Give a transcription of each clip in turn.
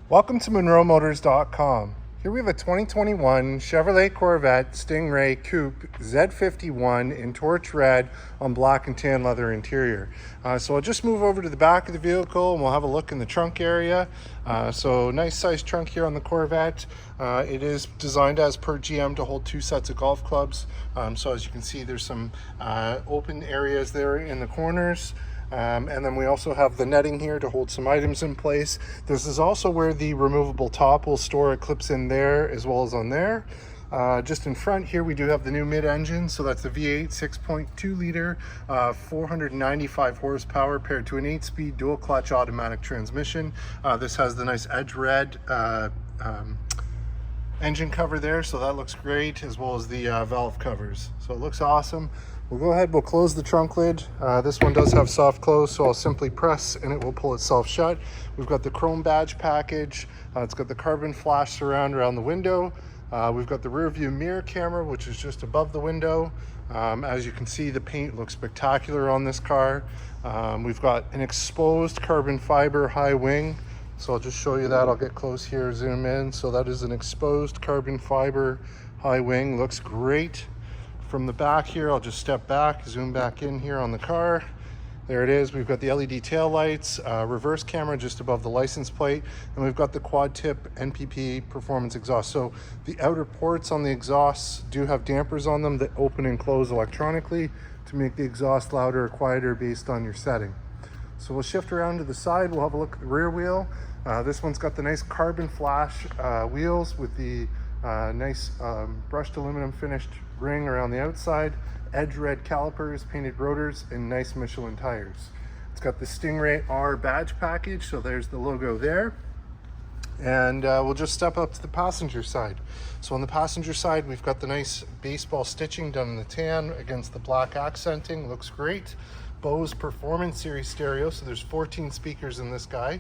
Welcome to MonroeMotors.com. Here we have a 2021 Chevrolet Corvette Stingray Coupe Z51 in TorchRed on black and tan leather interior. So I'll just move over to the back of the vehicle and we'll have a look in the trunk area. So nice size trunk here on the Corvette. It is designed as per GM to hold 2 sets of golf clubs. So as you can see, there's some open areas there in the corners. And then we also have the netting here to hold some items in place. This is also where the removable top will store. It clips in there as well as on there. Just in front here we do have the new mid-engine, so that's the V8 6.2 liter 495 horsepower paired to an 8-speed dual clutch automatic transmission. This has the nice edge red engine cover there, so that looks great, as well as the valve covers, so it looks awesome. We'll go ahead, we'll close the trunk lid. This one does have soft close, so I'll simply press and it will pull itself shut. We've got the chrome badge package. It's got the carbon flash surround around the window. We've got the rear view mirror camera, which is just above the window. As you can see, the paint looks spectacular on this car. We've got an exposed carbon fiber high wing. So I'll just show you that. I'll get close here, zoom in. So that is an exposed carbon fiber high wing. Looks great. From the back here, I'll just step back, zoom back in here on the car. There it is. We've got the LED tail lights, reverse camera just above the license plate, and we've got the quad tip NPP performance exhaust. So the outer ports on the exhausts do have dampers on them that open and close electronically to make the exhaust louder or quieter based on your setting. So we'll shift around to the side. We'll have a look at the rear wheel. This one's got the nice carbon flash wheels with the nice brushed aluminum finished ring around the outside, edge red calipers, painted rotors, and nice Michelin tires. It's got the Stingray R badge package, so there's the logo there. And we'll just step up to the passenger side. So on the passenger side, we've got the nice baseball stitching done in the tan against the black accenting. Looks great. Bose Performance Series stereo, so there's 14 speakers in this guy.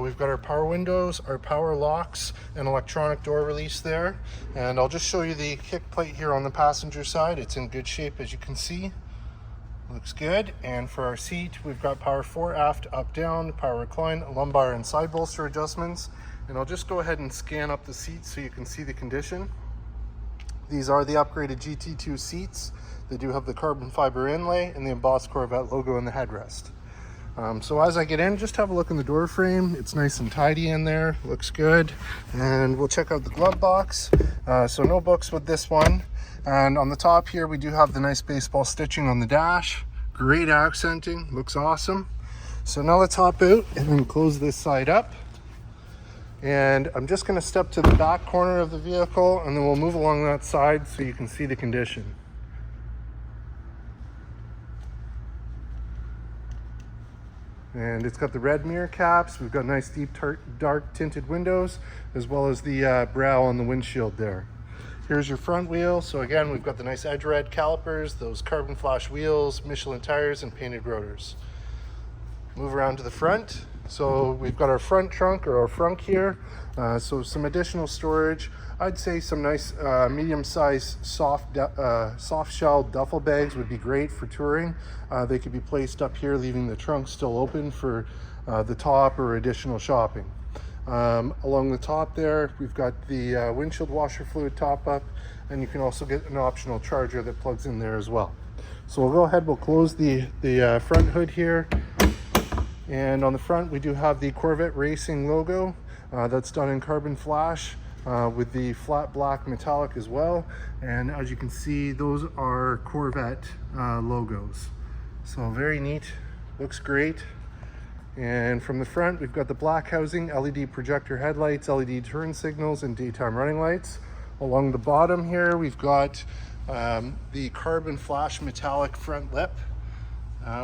We've got our power windows, our power locks, and electronic door release there. And I'll just show you the kick plate here on the passenger side. It's in good shape, as you can see. Looks good. And for our seat, we've got power fore, aft, up, down, power recline, lumbar and side bolster adjustments. And I'll just go ahead and scan up the seats so you can see the condition. These are the upgraded GT2 seats. They do have the carbon fiber inlay and the embossed Corvette logo in the headrest. So as I get in, just have a look in the door frame. It's nice and tidy in there, looks good. And we'll check out the glove box. So no books with this one. And on the top here, we do have the nice baseball stitching on the dash. Great accenting, looks awesome. So now let's hop out and then close this side up. And I'm just gonna step to the back corner of the vehicle and then we'll move along that side so you can see the condition. And it's got the red mirror caps. We've got nice deep dark tinted windows, as well as the brow on the windshield there. Here's your front wheel. So again, we've got the nice edge red calipers, those carbon flash wheels, Michelin tires, and painted rotors. Move around to the front. So we've got our front trunk, or our frunk here. So some additional storage. I'd say some nice medium-sized soft shell duffel bags would be great for touring. They could be placed up here, leaving the trunk still open for the top or additional shopping. Along the top there, we've got the windshield washer fluid top up, and you can also get an optional charger that plugs in there as well. So we'll go ahead, we'll close the front hood here. And on the front, we do have the Corvette Racing logo that's done in carbon flash with the flat black metallic as well. And as you can see, those are Corvette logos. So very neat, looks great. And from the front, we've got the black housing, LED projector headlights, LED turn signals, and daytime running lights. Along the bottom here, we've got the carbon flash metallic front lip.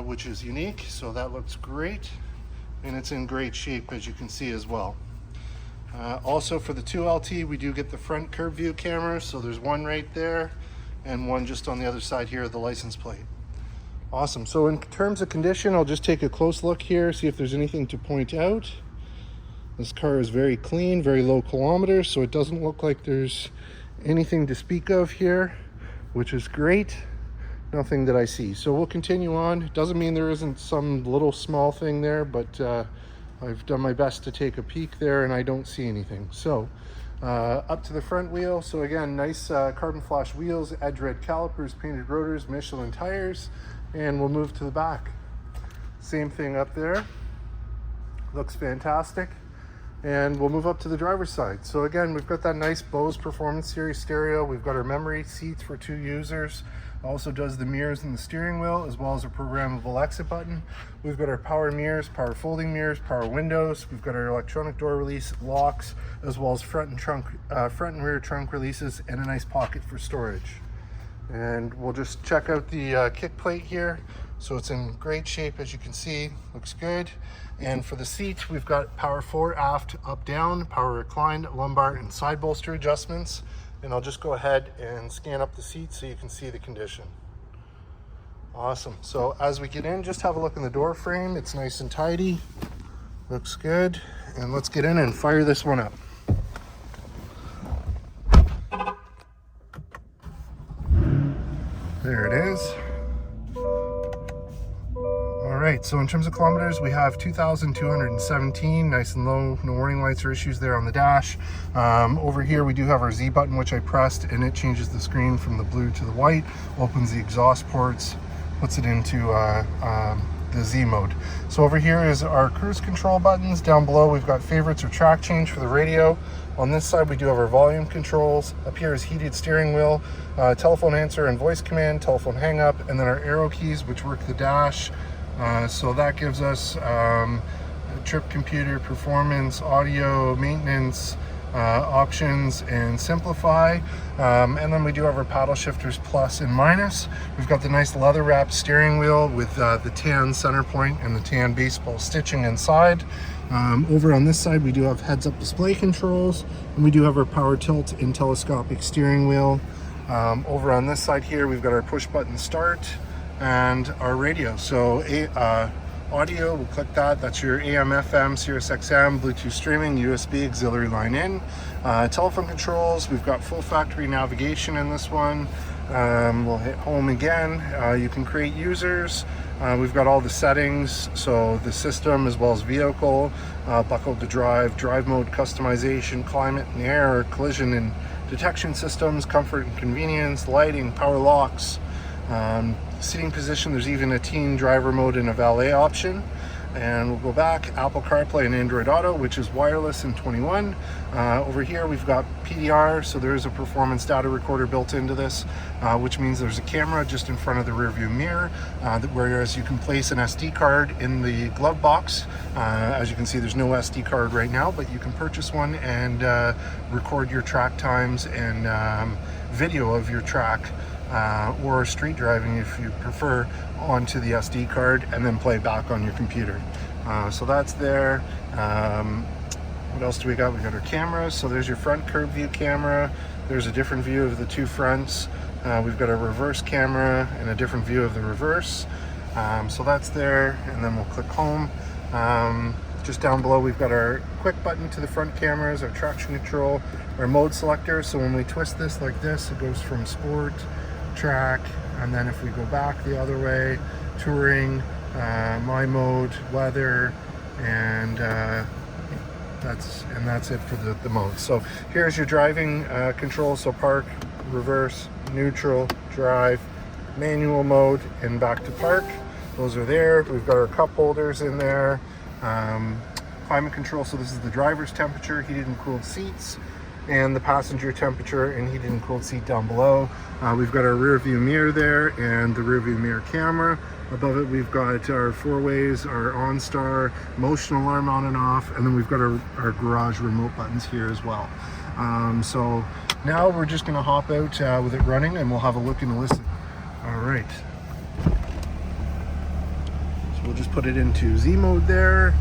Which is unique, so that looks great, and it's in great shape, as you can see as well. Also for the 2LT, we do get the front curve view camera, so there's one right there and one just on the other side here of the license plate. Awesome. So in terms of condition, I'll just take a close look here, see if there's anything to point out. This car is very clean, very low kilometers, so it doesn't look like there's anything to speak of here, which is great. Nothing that I see. So we'll continue on. It doesn't mean there isn't some little small thing there, but I've done my best to take a peek there and I don't see anything. So up to the front wheel. So again, nice carbon flash wheels, edge red calipers, painted rotors, Michelin tires, and we'll move to the back. Same thing up there. Looks fantastic. And we'll move up to the driver's side. So again, we've got that nice Bose Performance Series stereo. We've got our memory seats for 2 users. Also does the mirrors and the steering wheel, as well as a programmable exit button. We've got our power mirrors, power folding mirrors, power windows. We've got our electronic door release locks, as well as front and rear trunk releases, and a nice pocket for storage. And we'll just check out the kick plate here. So it's in great shape, as you can see, looks good. And for the seat, we've got power fore, aft, up, down, power recline, lumbar, and side bolster adjustments. And I'll just go ahead and scan up the seat so you can see the condition. Awesome. So as we get in, just have a look in the door frame. It's nice and tidy, looks good. And let's get in and fire this one up. There it is. All right, so in terms of kilometers, we have 2,217, nice and low, no warning lights or issues there on the dash. Over here, we do have our Z button, which I pressed, and it changes the screen from the blue to the white, opens the exhaust ports, puts it into the Z mode. So over here is our cruise control buttons. Down below, we've got favorites or track change for the radio. On this side, we do have our volume controls. Up here is heated steering wheel, telephone answer and voice command, telephone hang up, and then our arrow keys, which work the dash. So that gives us trip computer, performance, audio, maintenance, options, and simplify. And then we do have our paddle shifters plus and minus. We've got the nice leather wrapped steering wheel with the tan center point and the tan baseball stitching inside. Over on this side, we do have heads up display controls, and we do have our power tilt and telescopic steering wheel. Over on this side here, we've got our push button start and our radio. So audio, we'll click that. That's your AM, FM, Sirius XM, Bluetooth streaming, USB auxiliary line in. Telephone controls, we've got full factory navigation in this one. We'll hit home again. You can create users. We've got all the settings, so the system as well as vehicle, buckle to drive, drive mode customization, climate and air, collision and detection systems, comfort and convenience, lighting, power locks, seating position. There's even a teen driver mode and a valet option. And we'll go back, Apple CarPlay and Android Auto, which is wireless in 21. Over here we've got PDR, so there is a performance data recorder built into this, which means there's a camera just in front of the rear view mirror, whereas you can place an SD card in the glove box. As you can see, there's no SD card right now, but you can purchase one and record your track times and video of your track or street driving if you prefer onto the SD card, and then play back on your computer. So that's there. What else do we got? We got our cameras. So there's your front curb view camera. There's a different view of the two fronts. We've got a reverse camera and a different view of the reverse. So that's there, and then we'll click home. Just down below, we've got our quick button to the front cameras, our traction control, our mode selector. So when we twist this like this, it goes from sport, track, and then if we go back the other way, touring, my mode, weather, and that's it for the mode. So here's your driving control. So park, reverse, neutral, drive, manual mode, and back to park. Those are there. We've got our cup holders in there. Climate control. So this is the driver's temperature, heated and cooled seats, and the passenger temperature and heated and cooled seat down below. We've got our rear view mirror there and the rear view mirror camera. Above it, we've got our four ways, our OnStar, motion alarm on and off, and then we've got our garage remote buttons here as well. So now we're just going to hop out with it running, and we'll have a look and a listen. All right. So we'll just put it into Z mode there.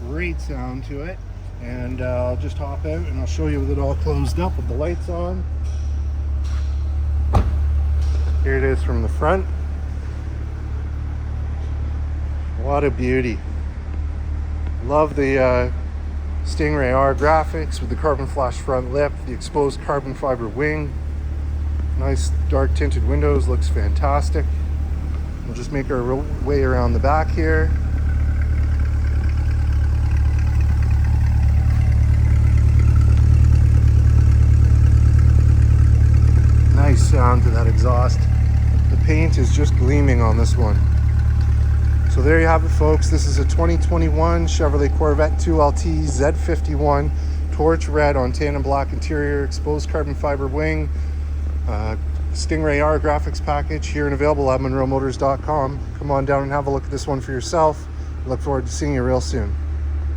Great sound to it, and I'll just hop out and I'll show you with it all closed up with the lights on. Here it is from the front. What a beauty. Love the Stingray R graphics with the carbon flash front lip, the exposed carbon fiber wing. Nice dark tinted windows, looks fantastic. We'll just make our way around the back here. Nice sound to that exhaust. The paint is just gleaming on this one. So there you have it, folks. This is a 2021 Chevrolet Corvette 2LT Z51 TorchRed on tandem black interior, exposed carbon fiber wing, Stingray R graphics package here and available at MonroeMotors.com. Come on down and have a look at this one for yourself. I look forward to seeing you real soon.